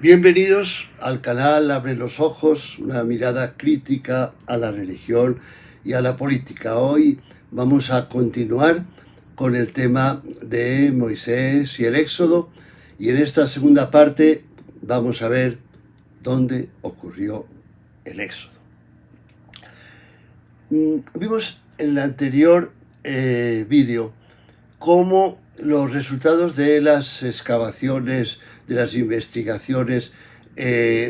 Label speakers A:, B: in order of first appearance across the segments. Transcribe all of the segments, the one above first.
A: Bienvenidos al canal Abre los Ojos, una mirada crítica a la religión y a la política. Hoy vamos a continuar con el tema de Moisés y el Éxodo, y en esta segunda parte vamos a ver dónde ocurrió el Éxodo. Vimos en el anterior vídeo cómo los resultados de las excavaciones, de las investigaciones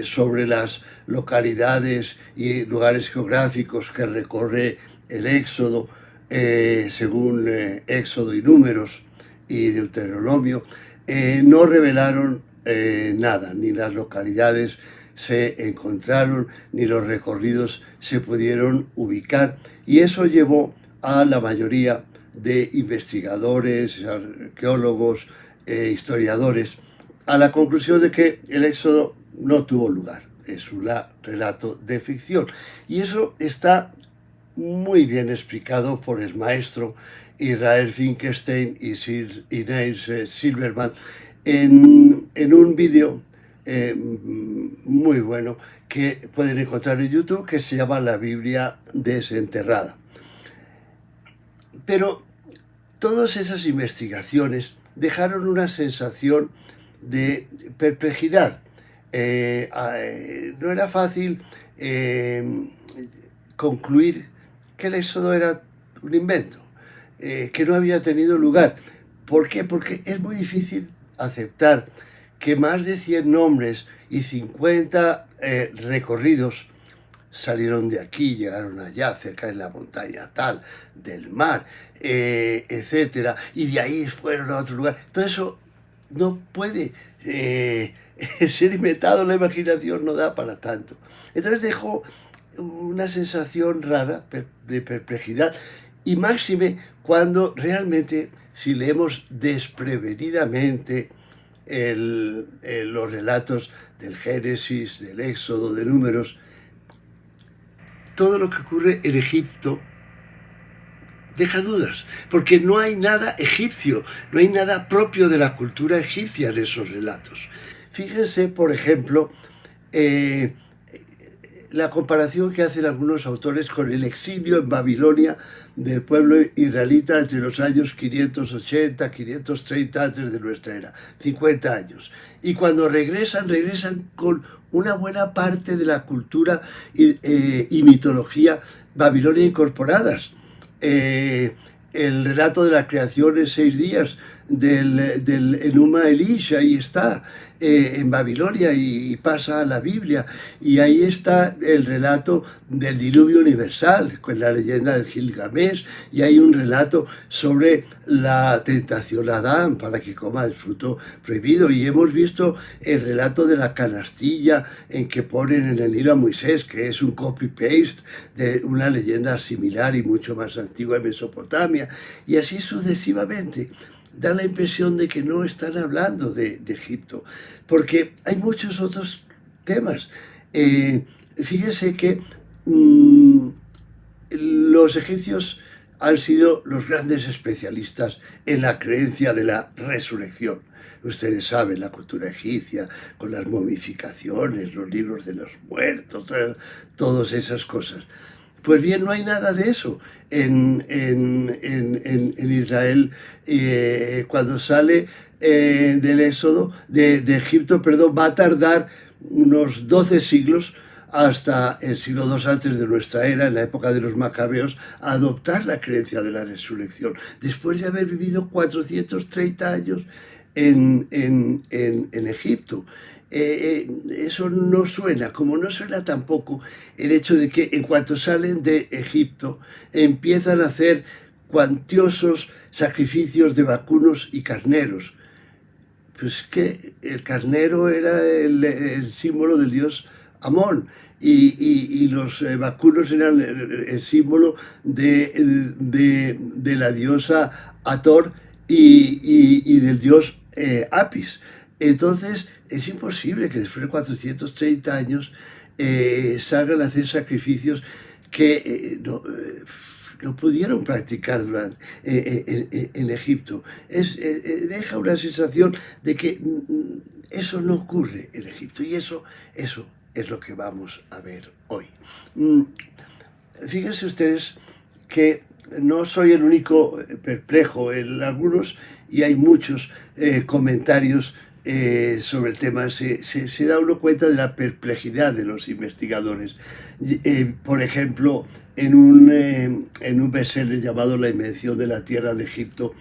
A: sobre las localidades y lugares geográficos que recorre el Éxodo, según Éxodo y Números y Deuteronomio, no revelaron nada, ni las localidades se encontraron, ni los recorridos se pudieron ubicar, y eso llevó a la mayoría de investigadores, arqueólogos, historiadores, a la conclusión de que el Éxodo no tuvo lugar. Es un relato de ficción. Y eso está muy bien explicado por el maestro Israel Finkelstein y Inés Silverman en un vídeo muy bueno que pueden encontrar en YouTube, que se llama La Biblia Desenterrada. Pero todas esas investigaciones dejaron una sensación de perplejidad. No era fácil concluir que el Éxodo era un invento, que no había tenido lugar. ¿Por qué? Porque es muy difícil aceptar que más de 100 nombres y 50 recorridos salieron de aquí, llegaron allá, cerca de la montaña tal, del mar, etcétera, y de ahí fueron a otro lugar. Todo eso no puede ser inventado, la imaginación no da para tanto. Entonces dejó una sensación rara de perplejidad, y máxime cuando realmente, si leemos desprevenidamente los relatos del Génesis, del Éxodo, de Números, todo lo que ocurre en Egipto deja dudas, porque no hay nada egipcio, no hay nada propio de la cultura egipcia en esos relatos. Fíjense, por ejemplo, la comparación que hacen algunos autores con el exilio en Babilonia del pueblo israelita entre los años 580, 530 antes de nuestra era, 50 años. Y cuando regresan con una buena parte de la cultura y mitología babilonia incorporadas. El relato de la creación en 6 días del Enuma Elish, ahí está, en Babilonia, y pasa a la Biblia, y ahí está el relato del diluvio universal, con la leyenda del Gilgamesh, y hay un relato sobre la tentación a Adán para que coma el fruto prohibido, y hemos visto el relato de la canastilla en que ponen en el Nilo a Moisés, que es un copy-paste de una leyenda similar y mucho más antigua en Mesopotamia, y así sucesivamente. Da la impresión de que no están hablando de Egipto, porque hay muchos otros temas. Fíjese que los egipcios han sido los grandes especialistas en la creencia de la resurrección. Ustedes saben, la cultura egipcia, con las momificaciones, los libros de los muertos, todas esas cosas. Pues bien, no hay nada de eso en Israel. Cuando sale del Éxodo, de Egipto, perdón, va a tardar unos 12 siglos hasta el siglo II antes de nuestra era, en la época de los macabeos, a adoptar la creencia de la resurrección, después de haber vivido 430 años en Egipto. Eso no suena, como no suena tampoco el hecho de que en cuanto salen de Egipto empiezan a hacer cuantiosos sacrificios de vacunos y carneros. Pues que el carnero era el símbolo del dios Amón, y los vacunos eran el símbolo de la diosa Hathor y del dios Apis. Entonces es imposible que después de 430 años salgan a hacer sacrificios que no pudieron practicar en Egipto. Deja una sensación de que Eso no ocurre en Egipto y eso es lo que vamos a ver hoy. Mm, Fíjense ustedes que no soy el único perplejo en algunos y hay muchos comentarios sobre el tema. Se da uno cuenta de la perplejidad de los investigadores. Por ejemplo, en un bestseller llamado La invención de la tierra de Egipto,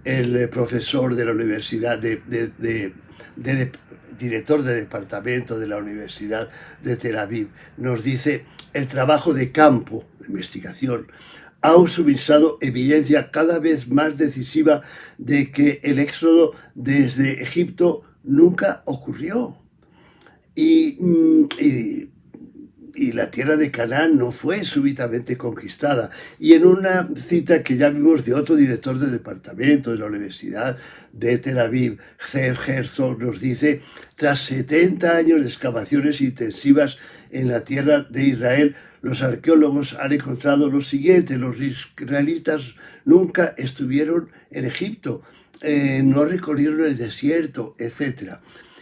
A: el profesor de la Universidad director de departamento de la Universidad de Tel Aviv, nos dice: el trabajo de campo, de investigación, ha suministrado evidencia cada vez más decisiva de que el éxodo desde Egipto nunca ocurrió. Y la tierra de Canaán no fue súbitamente conquistada. Y en una cita que ya vimos de otro director del departamento de la Universidad de Tel Aviv, Zev Herzog, nos dice: tras 70 años de excavaciones intensivas en la tierra de Israel, los arqueólogos han encontrado lo siguiente: los israelitas nunca estuvieron en Egipto, no recorrieron el desierto, etc.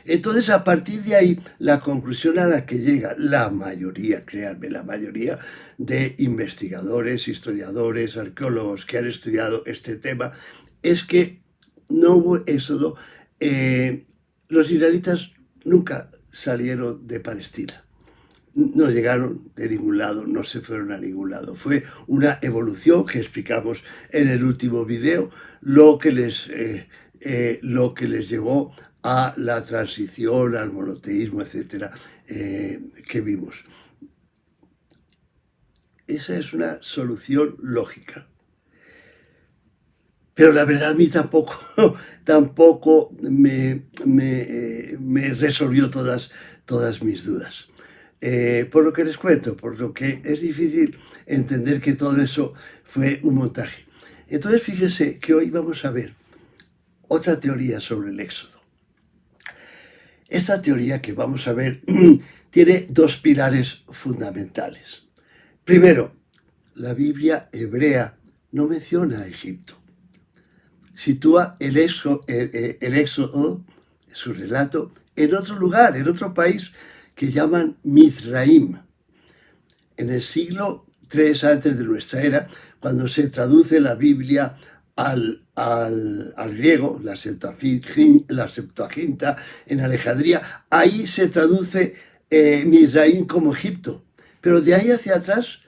A: Entonces, a partir de ahí, la conclusión a la que llega la mayoría, créanme, la mayoría de investigadores, historiadores, arqueólogos que han estudiado este tema, es que no hubo éxodo. Los israelitas nunca salieron de Palestina. No llegaron de ningún lado, no se fueron a ningún lado. Fue una evolución que explicamos en el último video, lo que les llevó a la transición, al monoteísmo, etcétera, que vimos. Esa es una solución lógica. Pero la verdad a mí tampoco me resolvió todas mis dudas. Por lo que les cuento, por lo que es difícil entender que todo eso fue un montaje. Entonces fíjense que hoy vamos a ver otra teoría sobre el éxodo. Esta teoría que vamos a ver tiene dos pilares fundamentales. Primero, la Biblia hebrea no menciona a Egipto. Sitúa el éxodo, su relato, en otro lugar, en otro país que llaman Mizraim. En el siglo III antes de nuestra era, cuando se traduce la Biblia al griego, la Septuaginta, en Alejandría, ahí se traduce Mizraim como Egipto. Pero de ahí hacia atrás,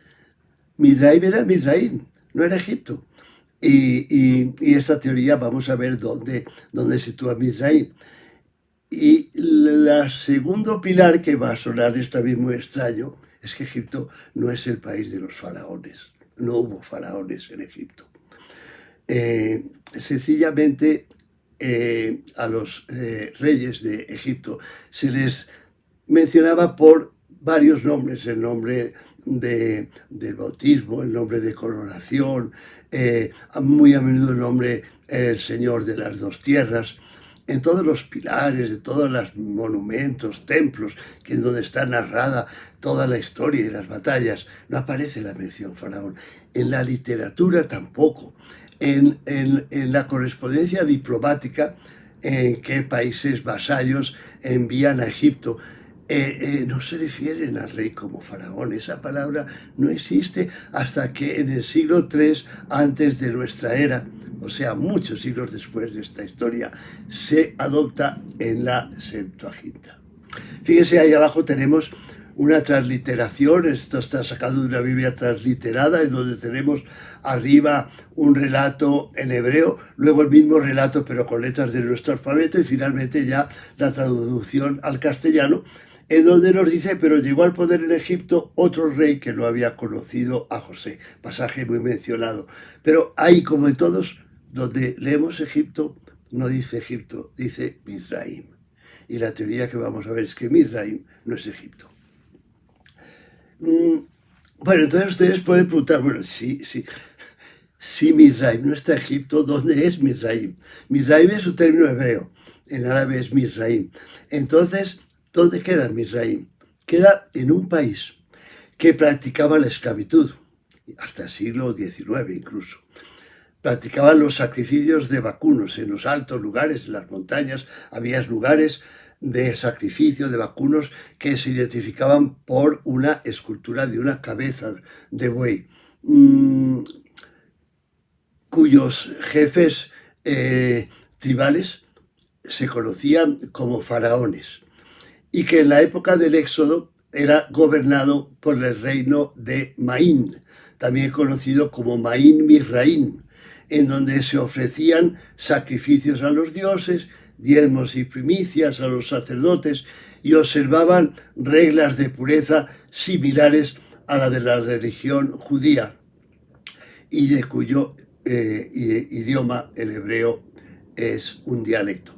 A: Mizraim era Mizraim, no era Egipto. Y esta teoría vamos a ver dónde sitúa Mizraim. Y el segundo pilar, que va a sonar esta vez muy extraño, es que Egipto no es el país de los faraones. No hubo faraones en Egipto. Sencillamente a los reyes de Egipto se les mencionaba por varios nombres: el nombre del bautismo, el nombre de coronación, muy a menudo el nombre el Señor de las dos tierras. En todos los pilares, de todos los monumentos, templos, que en donde está narrada toda la historia y las batallas, no aparece la mención faraón. En la literatura tampoco. En la correspondencia diplomática, en qué países vasallos envían a Egipto, no se refieren al rey como faraón. Esa palabra no existe hasta que en el siglo III antes de nuestra era, o sea, muchos siglos después de esta historia, se adopta en la Septuaginta. Fíjense, ahí abajo tenemos una transliteración. Esto está sacado de una Biblia transliterada, en donde tenemos arriba un relato en hebreo, luego el mismo relato pero con letras de nuestro alfabeto, y finalmente ya la traducción al castellano, en donde nos dice: pero llegó al poder en Egipto otro rey que no había conocido a José. Pasaje muy mencionado. Pero ahí, como en todos, donde leemos Egipto, no dice Egipto, dice Mizraim. Y la teoría que vamos a ver es que Mizraim no es Egipto. Bueno, entonces ustedes pueden preguntar: bueno, si Mizraim no está Egipto, ¿dónde es Mizraim? Mizraim es un término hebreo, en árabe es Mizraim. Entonces, ¿dónde queda Mizraim? Queda en un país que practicaba la esclavitud, hasta el siglo XIX incluso. Practicaban los sacrificios de vacunos en los altos lugares, en las montañas. Había lugares de sacrificio, de vacunos, que se identificaban por una escultura de una cabeza de buey, cuyos jefes tribales se conocían como faraones, y que en la época del Éxodo era gobernado por el reino de Maín, también conocido como Maín Misraín, en donde se ofrecían sacrificios a los dioses, diezmos y primicias a los sacerdotes, y observaban reglas de pureza similares a la de la religión judía, y de cuyo idioma, el hebreo, es un dialecto.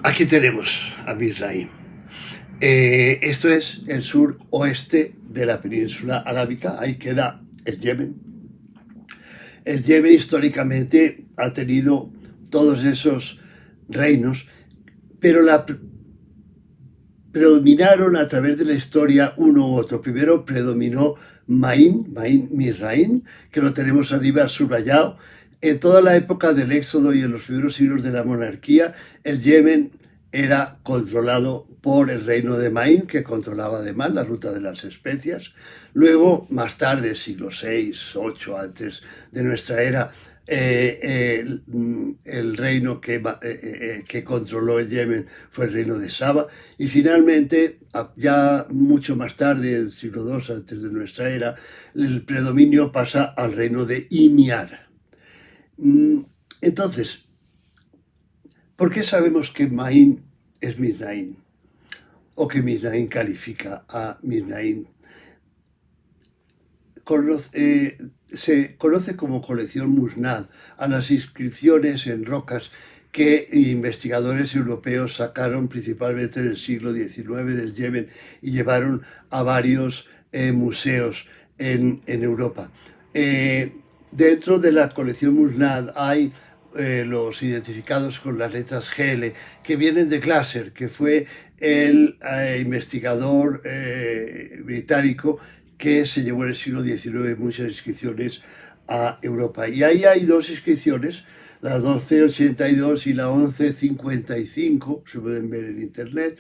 A: Aquí tenemos a Misraim. Esto es el suroeste de la península arábica, ahí queda el Yemen. El Yemen históricamente ha tenido todos esos reinos, pero predominaron a través de la historia uno u otro. Primero predominó Maín Misraín, que lo tenemos arriba subrayado. En toda la época del Éxodo y en los primeros siglos de la monarquía, el Yemen era controlado por el reino de Maín, que controlaba además la ruta de las especias. Luego, más tarde, siglo VI, VIII, antes de nuestra era, el reino que controló el Yemen fue el reino de Saba, y finalmente, ya mucho más tarde, el siglo II antes de nuestra era, el predominio pasa al reino de Himyar. Entonces, ¿por qué sabemos que Maín es Misraín? O que Misraín califica a Misraín. Se conoce como colección Musnad a las inscripciones en rocas que investigadores europeos sacaron principalmente en el siglo XIX del Yemen y llevaron a varios museos en Europa. Dentro de la colección Musnad hay los identificados con las letras GL, que vienen de Glasser, que fue el investigador británico que se llevó en el siglo XIX muchas inscripciones a Europa. Y ahí hay dos inscripciones, la 1282 y la 1155, se pueden ver en internet,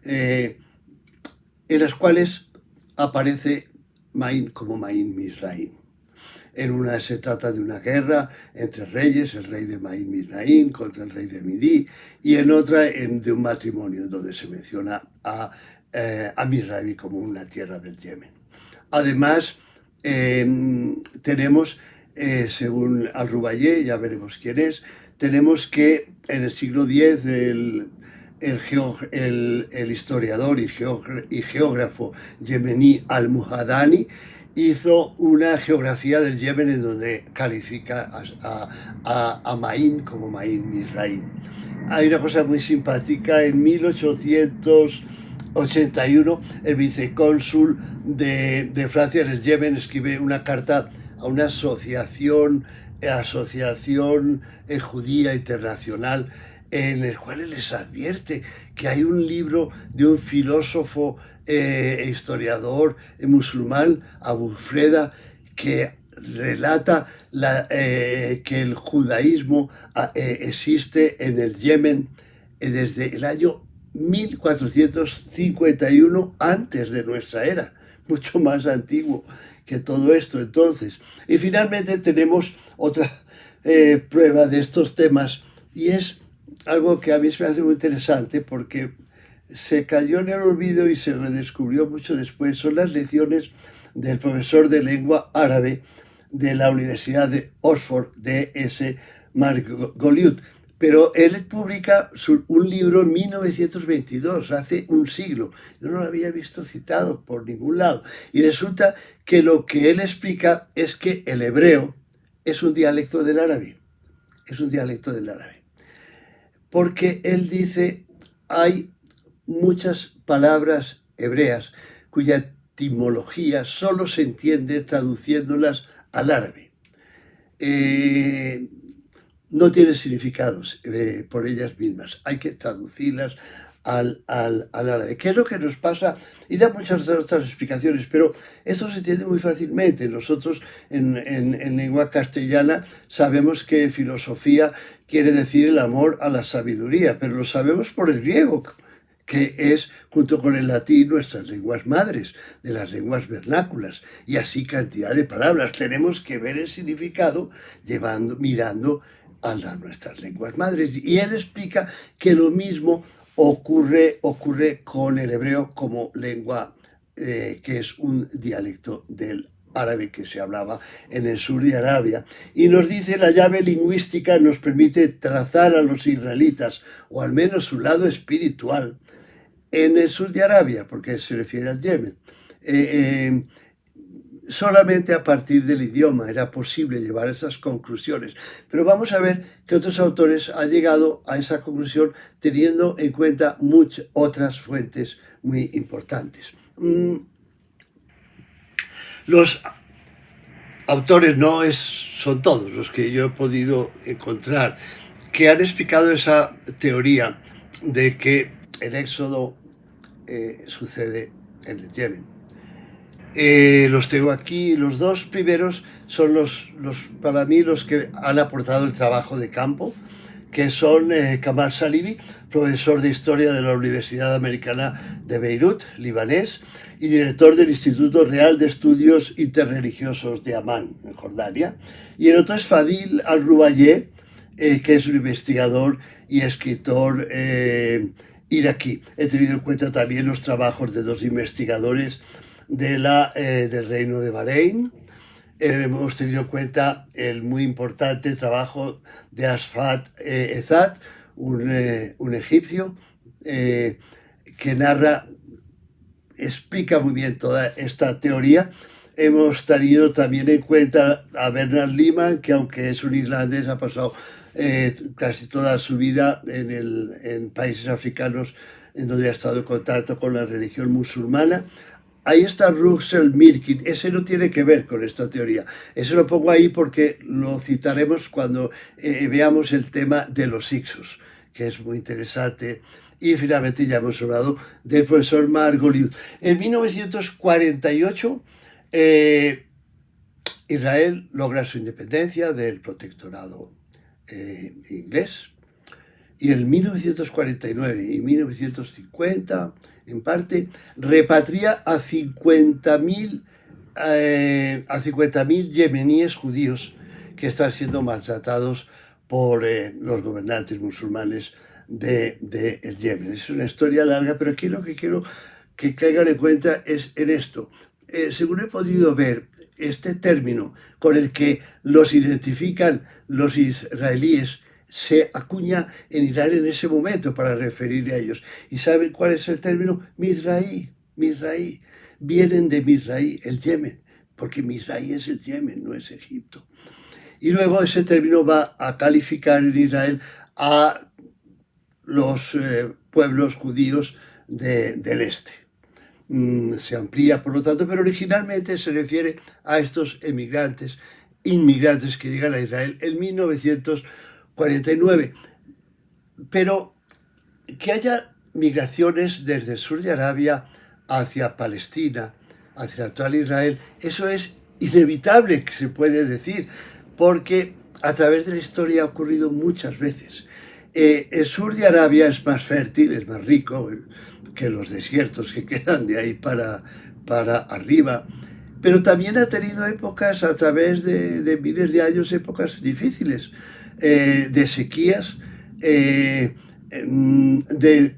A: en las cuales aparece Maín como Maín Misraín. En una se trata de una guerra entre reyes, el rey de Maín Misraín contra el rey de Midí, y en otra de un matrimonio donde se menciona a Misraín como una tierra del Yemen. Además, tenemos, según Al-Rubayé, ya veremos quién es, tenemos que en el siglo X el historiador y geógrafo yemení Al-Muhadani hizo una geografía del Yemen en donde califica a Maín como Maín Misraín. Hay una cosa muy simpática, en 1881 el vicecónsul de Francia en el Yemen escribe una carta a una asociación judía internacional, en el cual les advierte que hay un libro de un filósofo e historiador musulmán, Abu Freda, que relata que el judaísmo existe en el Yemen desde el año 1451 antes de nuestra era, mucho más antiguo que todo esto entonces. Y finalmente tenemos otra prueba de estos temas, y es algo que a mí me hace muy interesante porque se cayó en el olvido y se redescubrió mucho después. Son las lecciones del profesor de lengua árabe de la Universidad de Oxford, D.S. Margoliouth. Pero él publica un libro en 1922, hace un siglo. Yo no lo había visto citado por ningún lado. Y resulta que lo que él explica es que el hebreo es un dialecto del árabe. Es un dialecto del árabe. Porque él dice, hay muchas palabras hebreas cuya etimología solo se entiende traduciéndolas al árabe. No tienen significados por ellas mismas, hay que traducirlas al árabe. ¿Qué es lo que nos pasa? Y da muchas otras explicaciones, pero esto se entiende muy fácilmente. Nosotros en lengua castellana sabemos que filosofía quiere decir el amor a la sabiduría, pero lo sabemos por el griego, que es, junto con el latín, nuestras lenguas madres, de las lenguas vernáculas, y así cantidad de palabras. Tenemos que ver el significado mirando a nuestras lenguas madres. Y él explica que lo mismo ocurre con el hebreo como lengua, que es un dialecto del árabe que se hablaba en el sur de Arabia, y nos dice: la llave lingüística nos permite trazar a los israelitas, o al menos su lado espiritual, en el sur de Arabia, porque se refiere al Yemen. Solamente a partir del idioma era posible llevar esas conclusiones. Pero vamos a ver que otros autores han llegado a esa conclusión teniendo en cuenta muchas otras fuentes muy importantes. Los autores son todos los que yo he podido encontrar que han explicado esa teoría de que el éxodo sucede en el Yemen. Los tengo aquí. Los dos primeros son para mí los que han aportado el trabajo de campo, que son Kamal Salibi, profesor de Historia de la Universidad Americana de Beirut, libanés, y director del Instituto Real de Estudios Interreligiosos de Amán, en Jordania. Y el otro es Fadil Al-Rubayeh, que es un investigador y escritor iraquí. He tenido en cuenta también los trabajos de dos investigadores del Reino de Bahrein. Hemos tenido en cuenta el muy importante trabajo de Asfat Ezat, un egipcio, que explica muy bien toda esta teoría. Hemos tenido también en cuenta a Bernard Lehman, que aunque es un irlandés, ha pasado casi toda su vida en países africanos, en donde ha estado en contacto con la religión musulmana. Ahí está Russell Mirkin. Ese no tiene que ver con esta teoría. Ese lo pongo ahí porque lo citaremos cuando veamos el tema de los Hyksos, que es muy interesante. Y finalmente ya hemos hablado del profesor Margoliouth. En 1948, Israel logra su independencia del protectorado inglés. Y en 1949 y 1950, en parte, repatria a 50.000 yemeníes judíos que están siendo maltratados por los gobernantes musulmanes de el Yemen. Es una historia larga, pero aquí lo que quiero que caigan en cuenta es en esto. Según he podido ver, este término con el que los identifican los israelíes se acuña en Israel en ese momento para referirse a ellos. ¿Y saben cuál es el término? Mizraí. Mizraí. Vienen de Mizraí, el Yemen, porque Mizraí es el Yemen, no es Egipto. Y luego ese término va a calificar en Israel a los pueblos judíos del este. Se amplía, por lo tanto, pero originalmente se refiere a estos inmigrantes que llegan a Israel en 1949. Pero que haya migraciones desde el sur de Arabia hacia Palestina, hacia el actual Israel, eso es inevitable, que se puede decir, porque a través de la historia ha ocurrido muchas veces. El sur de Arabia es más fértil, es más rico que los desiertos que quedan de ahí para arriba, pero también ha tenido épocas, a través de miles de años, épocas difíciles, de sequías, de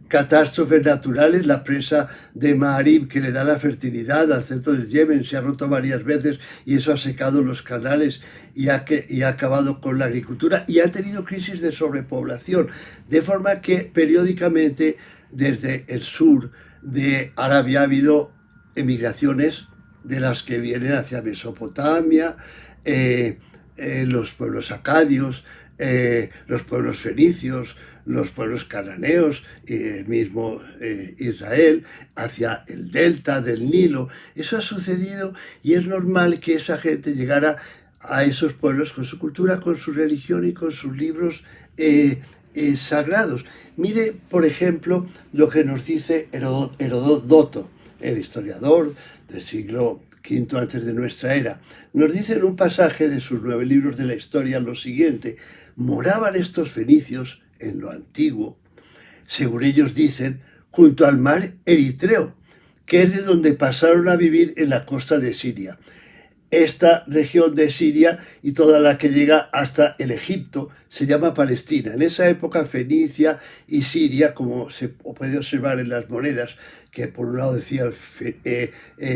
A: catástrofes naturales. La presa de Ma'arib, que le da la fertilidad al centro del Yemen, se ha roto varias veces y eso ha secado los canales y ha acabado con la agricultura, y ha tenido crisis de sobrepoblación, de forma que periódicamente desde el sur de Arabia ha habido emigraciones de las que vienen hacia Mesopotamia, los pueblos acadios, los pueblos fenicios, los pueblos cananeos, el mismo Israel, hacia el delta del Nilo. Eso ha sucedido y es normal que esa gente llegara a esos pueblos con su cultura, con su religión y con sus libros sagrados. Mire, por ejemplo, lo que nos dice Heródoto, el historiador del siglo V antes de nuestra era. Nos dice en un pasaje de sus 9 libros de la historia lo siguiente: moraban estos fenicios en lo antiguo, según ellos dicen, junto al mar Eritreo, que es de donde pasaron a vivir en la costa de Siria. Esta región de Siria y toda la que llega hasta el Egipto se llama Palestina. En esa época Fenicia y Siria, como se puede observar en las monedas, que por un lado decían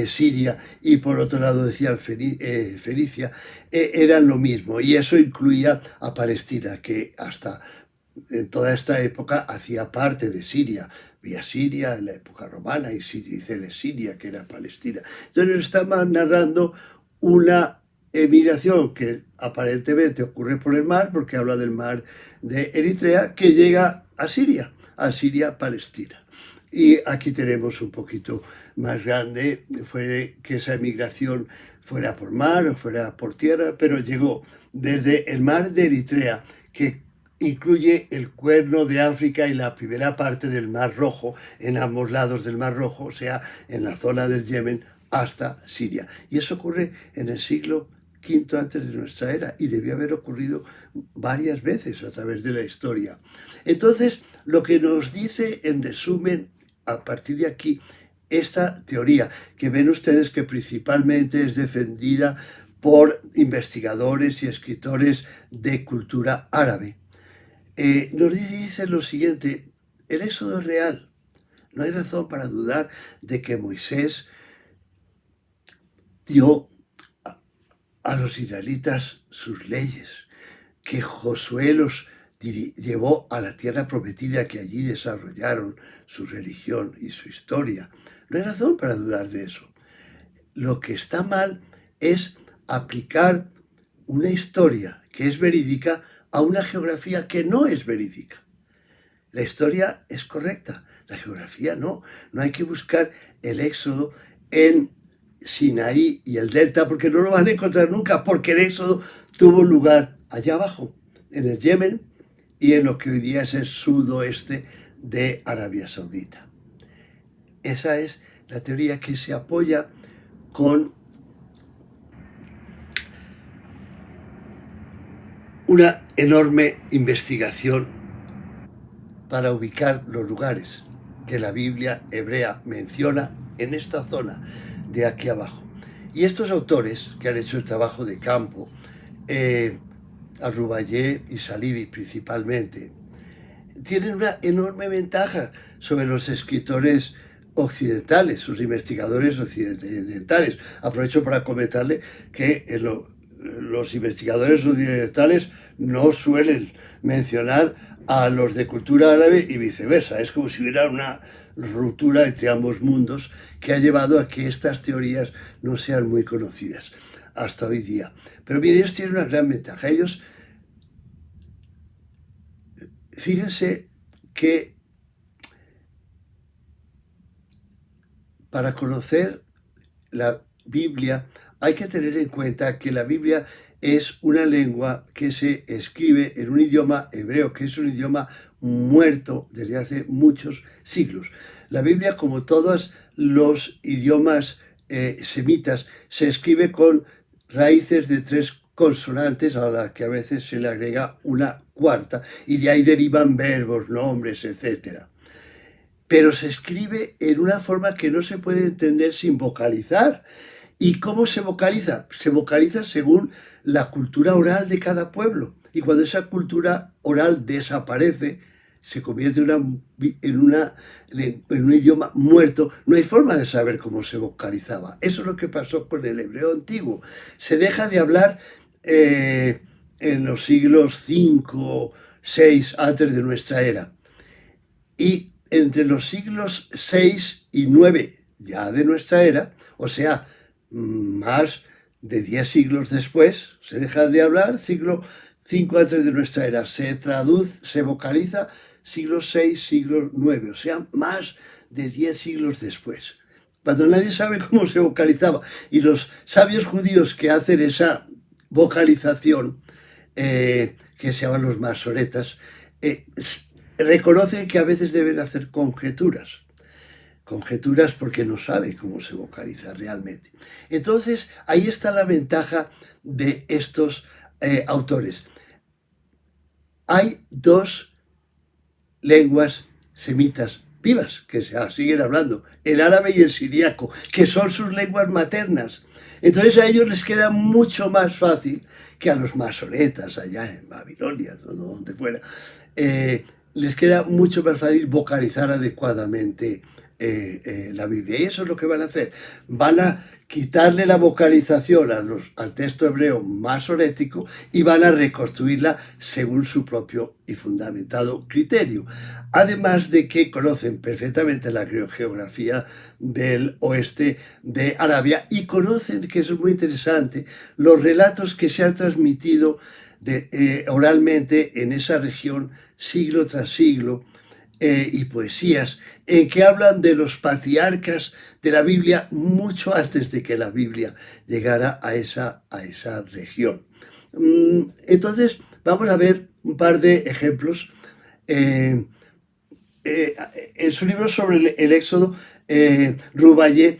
A: Siria y por otro lado decían Fenicia, eran lo mismo, y eso incluía a Palestina, que hasta en toda esta época hacía parte de Siria. Vía Siria en la época romana y Celesia, que era Palestina. Entonces nos está narrando una emigración que aparentemente ocurre por el mar, porque habla del mar de Eritrea, que llega a Siria, Palestina. Y aquí tenemos un poquito más grande, fue que esa emigración fuera por mar o fuera por tierra, pero llegó desde el mar de Eritrea, que incluye el Cuerno de África y la primera parte del Mar Rojo, en ambos lados del Mar Rojo, o sea, en la zona del Yemen, hasta Siria. Y eso ocurre en el siglo V antes de nuestra era, y debió haber ocurrido varias veces a través de la historia. Entonces, lo que nos dice, en resumen, a partir de aquí, esta teoría, que ven ustedes que principalmente es defendida por investigadores y escritores de cultura árabe, nos dice lo siguiente: el éxodo es real. No hay razón para dudar de que Moisés dio a los israelitas sus leyes, que Josué los llevó a la tierra prometida, que allí desarrollaron su religión y su historia. No hay razón para dudar de eso. Lo que está mal es aplicar una historia que es verídica a una geografía que no es verídica. La historia es correcta, la geografía no. No hay que buscar el éxodo en Sinaí y el delta, porque no lo van a encontrar nunca, porque el éxodo tuvo lugar allá abajo, en el Yemen y en lo que hoy día es el sudoeste de Arabia Saudita. Esa es la teoría que se apoya con una enorme investigación para ubicar los lugares que la Biblia hebrea menciona en esta zona de aquí abajo. Y estos autores que han hecho el trabajo de campo, Al-Rubayé y Salibi principalmente, tienen una enorme ventaja sobre los escritores occidentales, sus investigadores occidentales. Aprovecho para comentarle que los investigadores occidentales no suelen mencionar a los de cultura árabe y viceversa. Es como si hubiera una ruptura entre ambos mundos que ha llevado a que estas teorías no sean muy conocidas hasta hoy día. Pero miren, ellos tienen una gran ventaja. Ellos, fíjense que para conocer la Biblia hay que tener en cuenta que la Biblia es una lengua que se escribe en un idioma hebreo, que es un idioma muerto desde hace muchos siglos. La Biblia, como todos los idiomas semitas, se escribe con raíces de 3 consonantes, a las que a veces se le agrega una cuarta, y de ahí derivan verbos, nombres, etc. Pero se escribe en una forma que no se puede entender sin vocalizar. ¿Y cómo se vocaliza? Se vocaliza según la cultura oral de cada pueblo. Y cuando esa cultura oral desaparece, se convierte en un idioma muerto, no hay forma de saber cómo se vocalizaba. Eso es lo que pasó con el hebreo antiguo. Se deja de hablar en los siglos 5, 6 antes de nuestra era. Y entre los siglos 6 y 9 ya de nuestra era, o sea, más de 10 siglos después, se deja de hablar, siglo 5 antes de nuestra era, se traduce, se vocaliza siglo 6, siglo 9, o sea, más de 10 siglos después, cuando nadie sabe cómo se vocalizaba. Y los sabios judíos que hacen esa vocalización, que se llaman los masoretas, reconocen que a veces deben hacer conjeturas. Conjeturas porque no sabe cómo se vocaliza realmente. Entonces, ahí está la ventaja de estos autores. Hay dos lenguas semitas vivas que se siguen hablando, el árabe y el siríaco, que son sus lenguas maternas. Entonces a ellos les queda mucho más fácil que a los masoretas allá en Babilonia, ¿no? Donde fuera, les queda mucho más fácil vocalizar adecuadamente la Biblia. Y eso es lo que van a hacer. Van a quitarle la vocalización al texto hebreo masorético y van a reconstruirla según su propio y fundamentado criterio. Además de que conocen perfectamente la geografía del oeste de Arabia y conocen, que eso es muy interesante, los relatos que se han transmitido oralmente en esa región siglo tras siglo, y poesías en que hablan de los patriarcas de la Biblia mucho antes de que la Biblia llegara a esa región. Entonces, vamos a ver un par de ejemplos. En su libro sobre el Éxodo, Rubayé,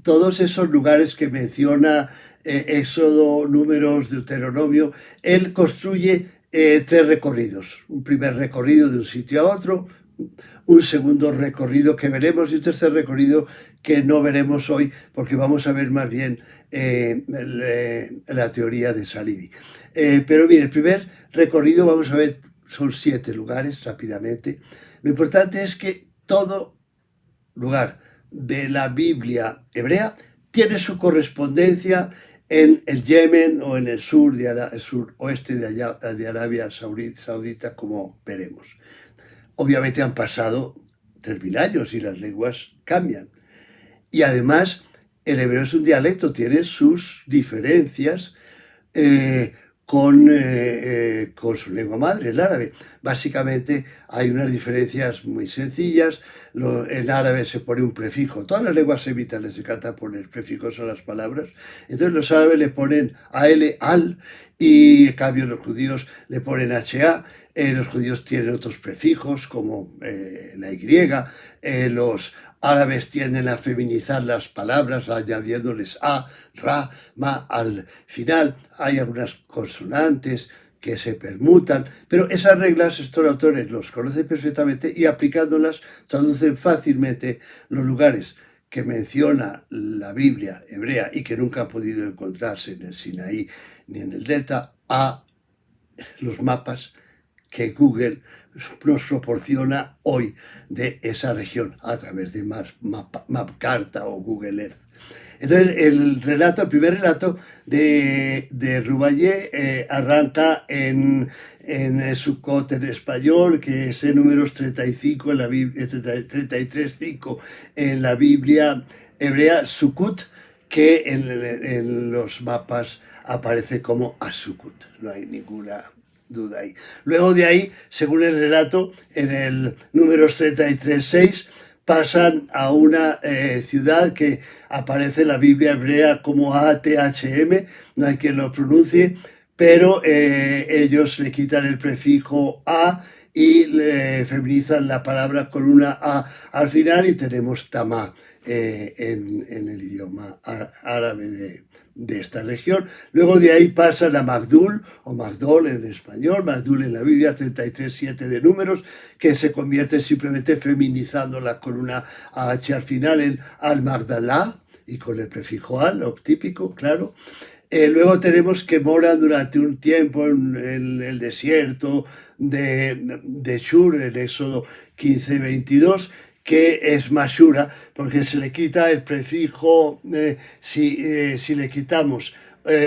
A: todos esos lugares que menciona Éxodo, Números, Deuteronomio, él construye tres recorridos. Un primer recorrido de un sitio a otro, un segundo recorrido que veremos y un tercer recorrido que no veremos hoy porque vamos a ver más bien la teoría de Salibi. Pero bien, el primer recorrido vamos a ver, son 7 lugares rápidamente. Lo importante es que todo lugar de la Biblia hebrea tiene su correspondencia en el Yemen o en el suroeste de Arabia Saudita, como veremos. Obviamente han pasado 3.000 años y las lenguas cambian. Y además el hebreo es un dialecto, tiene sus diferencias con su lengua madre, el árabe. Básicamente hay unas diferencias muy sencillas. En árabe se pone un prefijo. Todas las lenguas semitas les encanta poner prefijos a las palabras. Entonces los árabes le ponen al, al, y en cambio los judíos le ponen ha. Los judíos tienen otros prefijos como la y. Los árabes tienden a feminizar las palabras añadiéndoles a, ra, ma al final. Hay algunas consonantes que se permutan, pero esas reglas estos autores los conocen perfectamente y aplicándolas traducen fácilmente los lugares que menciona la Biblia hebrea y que nunca han podido encontrarse en el Sinaí ni en el Delta a los mapas que Google nos proporciona hoy de esa región a través de Mapcarta o Google Earth. Entonces el primer relato de Rubayé arranca en Sukkot en español, que es en Números 35 en la Biblia, 33:5 en la Biblia hebrea, Sukkot, que en los mapas aparece como Asukut. No hay ninguna duda ahí. Luego de ahí, según el relato, en el Números 33:6 pasan a una ciudad que aparece en la Biblia hebrea como ATHM, no hay quien lo pronuncie, pero ellos le quitan el prefijo a y le feminizan la palabra con una a al final y tenemos tamá en el idioma árabe de esta región. Luego de ahí pasan a Magdul, o Magdol en español, Magdul en la Biblia, 33:7 de Números, que se convierte simplemente feminizándola con una H al final en al-Magdalá, y con el prefijo al, lo típico, claro. Luego tenemos que moran durante un tiempo en el desierto de Shur, en Éxodo 15:22, que es Mashura, porque se le quita el prefijo, si le quitamos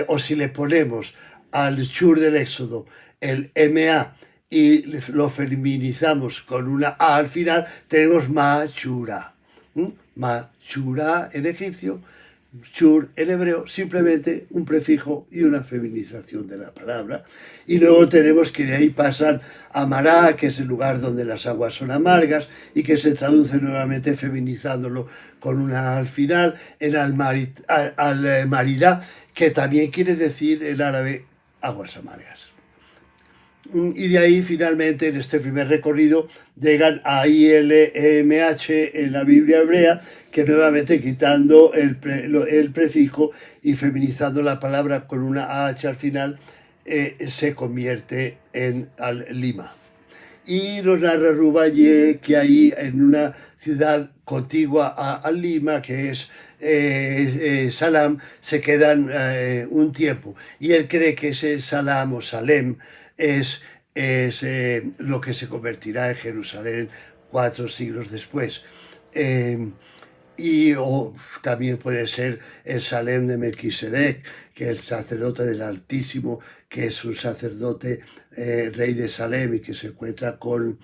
A: o si le ponemos al Shur del Éxodo el MA y lo feminizamos con una A al final, tenemos Mashura. Mashura en egipcio, Shur en hebreo, simplemente un prefijo y una feminización de la palabra. Y luego tenemos que de ahí pasan a Mará, que es el lugar donde las aguas son amargas y que se traduce nuevamente feminizándolo con una al final, en al-Marirá, que también quiere decir en árabe aguas amargas. Y de ahí finalmente en este primer recorrido llegan a ILMH en la Biblia hebrea, que nuevamente quitando el prefijo y feminizando la palabra con una AH al final, se convierte en al-Lima. Y nos narra Rubaiyé que ahí en una ciudad contigua a Lima, que es Salam, se quedan un tiempo. Y él cree que ese Salam o Salem es lo que se convertirá en Jerusalén 4 siglos después. O también puede ser el Salem de Melquisedec, que es el sacerdote del Altísimo, que es un sacerdote rey de Salem y que se encuentra con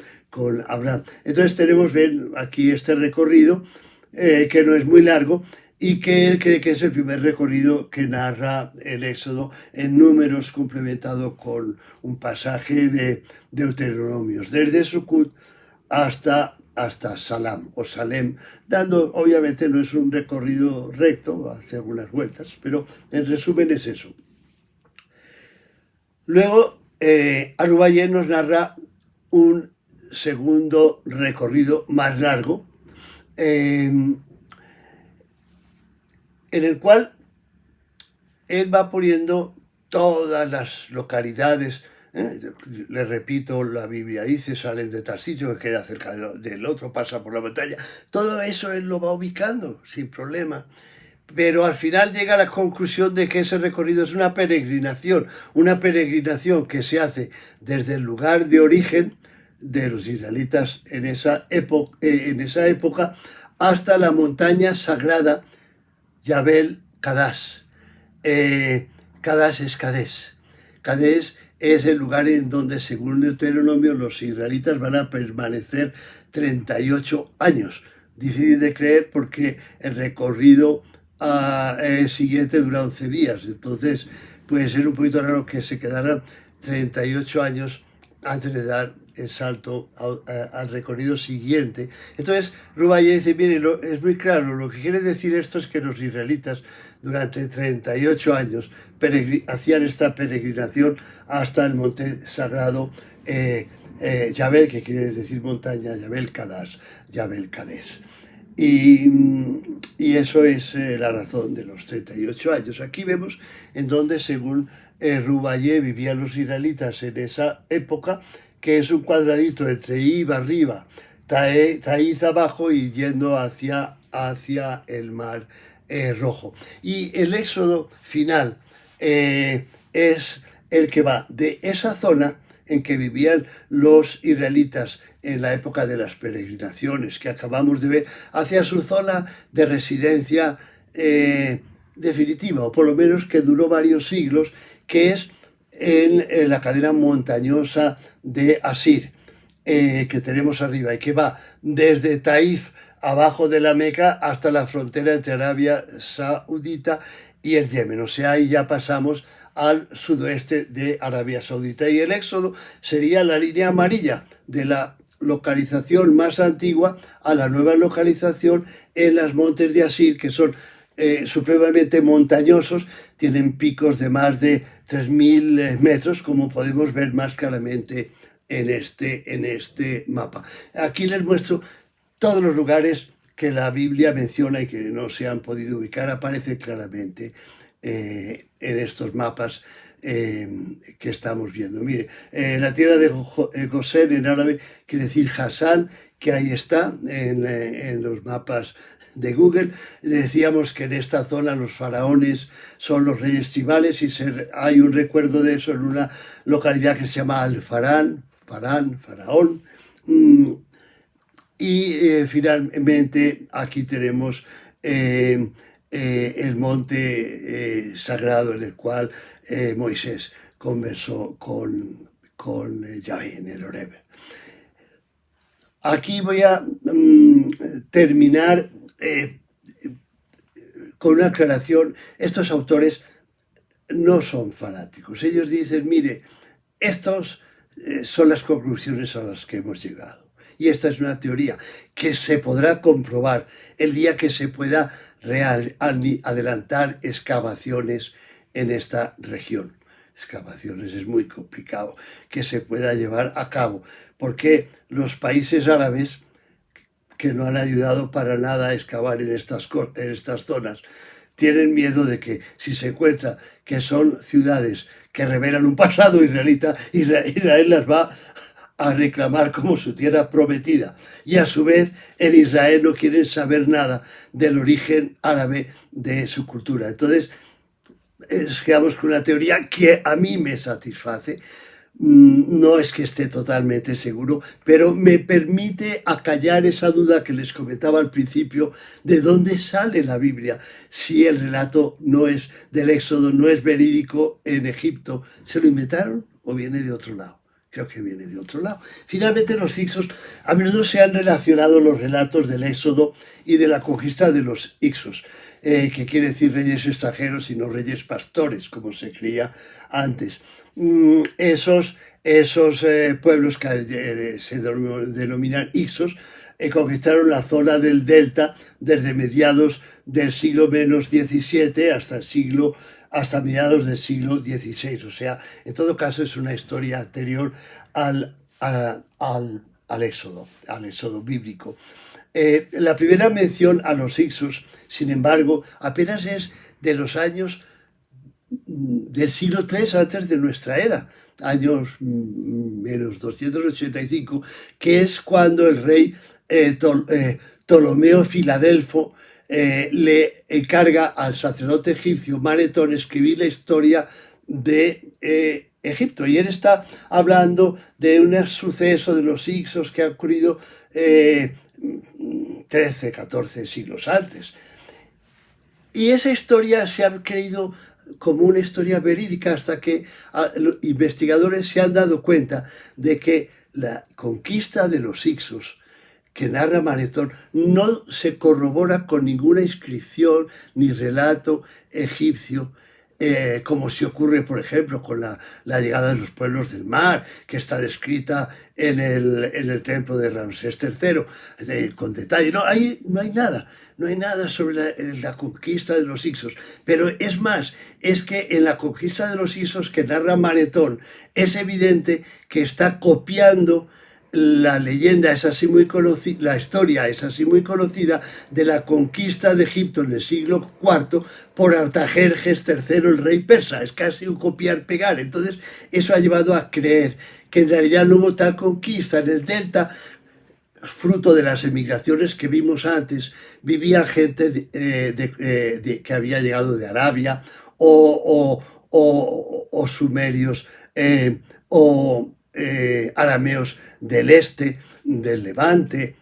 A: Abraham. Entonces tenemos aquí este recorrido, que no es muy largo, y que él cree que es el primer recorrido que narra el Éxodo en Números, complementado con un pasaje de Deuteronomios, desde Sucot hasta Salam o Salem, dando, obviamente no es un recorrido recto, hace algunas vueltas, pero en resumen es eso. Luego, Rubaiyé nos narra un segundo recorrido más largo, en el cual él va poniendo todas las localidades. Le repito, la Biblia dice, salen de tal sitio, que queda cerca del otro, pasa por la montaña. Todo eso él lo va ubicando sin problema. Pero al final llega a la conclusión de que ese recorrido es una peregrinación que se hace desde el lugar de origen de los israelitas en esa época hasta la montaña sagrada Yabel Kadash. Kadash es Kadesh. Kadesh es el lugar en donde, según Deuteronomio, los israelitas van a permanecer 38 años. Difícil de creer porque el recorrido siguiente dura 11 días. Entonces puede ser un poquito raro que se quedaran 38 años antes de dar el salto al recorrido siguiente. Entonces Rubaiyé dice, mire, es muy claro, lo que quiere decir esto es que los israelitas durante 38 años hacían esta peregrinación hasta el monte sagrado Yabel, que quiere decir montaña, Yabel Kadash, Yabel Kadesh. Y eso es la razón de los 38 años. Aquí vemos en donde, según Rubaiyé, vivían los israelitas en esa época, que es un cuadradito entre Iba arriba, Taiz abajo y yendo hacia el Mar Rojo. Y el éxodo final es el que va de esa zona en que vivían los israelitas en la época de las peregrinaciones que acabamos de ver, hacia su zona de residencia definitiva, o por lo menos que duró varios siglos, que es en la cadena montañosa de Asir, que tenemos arriba, y que va desde Taif, abajo de la Meca, hasta la frontera entre Arabia Saudita y el Yemen. O sea, ahí ya pasamos al sudoeste de Arabia Saudita. Y el éxodo sería la línea amarilla de la localización más antigua a la nueva localización en los montes de Asir, que son supremamente montañosos, tienen picos de más de 3.000 metros, como podemos ver más claramente en este mapa. Aquí les muestro todos los lugares que la Biblia menciona y que no se han podido ubicar, aparecen claramente en estos mapas que estamos viendo. Mire, la tierra de Gosén en árabe quiere decir Hasán, que ahí está en los mapas de Google. Decíamos que en esta zona los faraones son los reyes tribales y hay un recuerdo de eso en una localidad que se llama Al-Faraón. Finalmente aquí tenemos el monte sagrado en el cual Moisés conversó con Yahvé en el Horeb. Aquí voy a terminar con una aclaración. Estos autores no son fanáticos. Ellos dicen, mire, estos son las conclusiones a las que hemos llegado. Y esta es una teoría que se podrá comprobar el día que se pueda adelantar excavaciones en esta región. excavaciones, es muy complicado que se pueda llevar a cabo, porque los países árabes, que no han ayudado para nada a excavar en estas zonas, tienen miedo de que si se encuentra que son ciudades que revelan un pasado israelita, Israel las va a reclamar como su tierra prometida. Y a su vez, en Israel no quieren saber nada del origen árabe de su cultura. Entonces, quedamos con una teoría que a mí me satisface. No es que esté totalmente seguro, pero me permite acallar esa duda que les comentaba al principio de dónde sale la Biblia. Si el relato no es del Éxodo, no es verídico en Egipto, ¿se lo inventaron o viene de otro lado? Creo que viene de otro lado. Finalmente, los Hicsos, a menudo se han relacionado los relatos del Éxodo y de la conquista de los Hicsos, que quiere decir reyes extranjeros y no reyes pastores, como se creía antes. Esos pueblos que se denominan Hicsos conquistaron la zona del delta desde mediados del siglo menos 17 hasta mediados del siglo XVI. O sea, en todo caso es una historia anterior al éxodo bíblico. La primera mención a los Hicsos, sin embargo, apenas es de los años del siglo III antes de nuestra era, años menos 285, que es cuando el rey Ptolomeo Filadelfo le encarga al sacerdote egipcio Manetón escribir la historia de Egipto. Y él está hablando de un suceso de los Hicsos que ha ocurrido 13, 14 siglos antes. Y esa historia se ha creído como una historia verídica hasta que los investigadores se han dado cuenta de que la conquista de los Hicsos que narra Manetón no se corrobora con ninguna inscripción ni relato egipcio, como si ocurre, por ejemplo, con la llegada de los pueblos del mar, que está descrita en el templo de Ramsés III, con detalle. No hay nada sobre la conquista de los Hicsos. Pero es más, es que en la conquista de los Hicsos que narra Manetón, es evidente que está copiando la leyenda es así muy conocida, la historia es así muy conocida de la conquista de Egipto en el siglo IV por Artajerjes III, el rey persa. Es casi un copiar-pegar. Entonces, eso ha llevado a creer que en realidad no hubo tal conquista. En el delta, fruto de las emigraciones que vimos antes, vivía gente que había llegado de Arabia o sumerios o arameos del este, del Levante.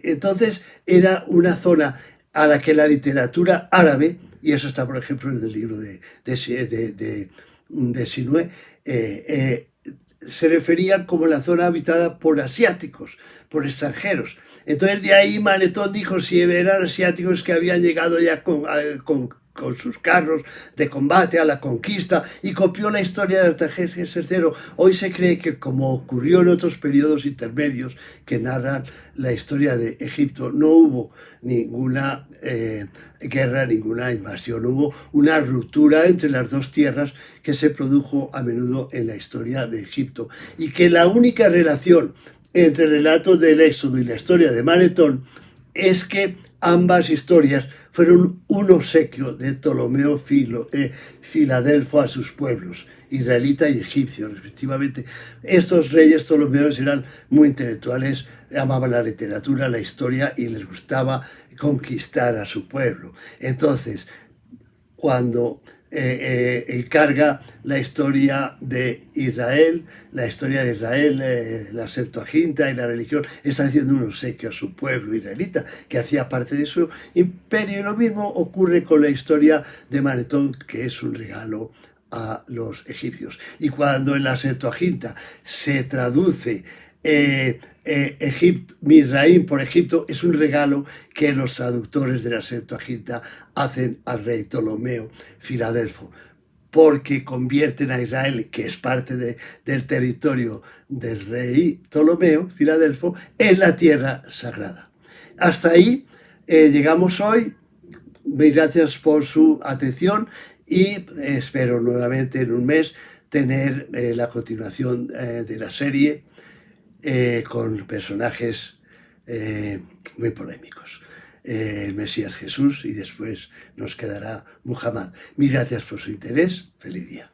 A: Entonces era una zona a la que la literatura árabe, y eso está por ejemplo en el libro de Sinué, se refería como la zona habitada por asiáticos, por extranjeros. Entonces de ahí Manetón dijo si eran asiáticos que habían llegado ya con sus carros de combate a la conquista, y copió la historia de Artajerjes III. Hoy se cree que, como ocurrió en otros periodos intermedios que narran la historia de Egipto, no hubo ninguna guerra, ninguna invasión, hubo una ruptura entre las dos tierras que se produjo a menudo en la historia de Egipto, y que la única relación entre el relato del Éxodo y la historia de Manetón es que ambas historias fueron un obsequio de Ptolomeo Filadelfo a sus pueblos, israelita y egipcio, respectivamente. Estos reyes ptolomeos eran muy intelectuales, amaban la literatura, la historia y les gustaba conquistar a su pueblo. Entonces, cuando encarga la historia de Israel, la Septuaginta y la religión, está haciendo un obsequio a su pueblo israelita, que hacía parte de su imperio. Y lo mismo ocurre con la historia de Manetón, que es un regalo a los egipcios. Y cuando en la Septuaginta se traduce Mizraim por Egipto, es un regalo que los traductores de la Septuaginta hacen al rey Ptolomeo Filadelfo, porque convierten a Israel, que es parte del territorio del rey Ptolomeo Filadelfo, en la tierra sagrada. Hasta ahí llegamos hoy. Gracias por su atención y espero nuevamente en un mes tener la continuación de la serie con personajes muy polémicos. El Mesías Jesús y después nos quedará Muhammad. Mil gracias por su interés. Feliz día.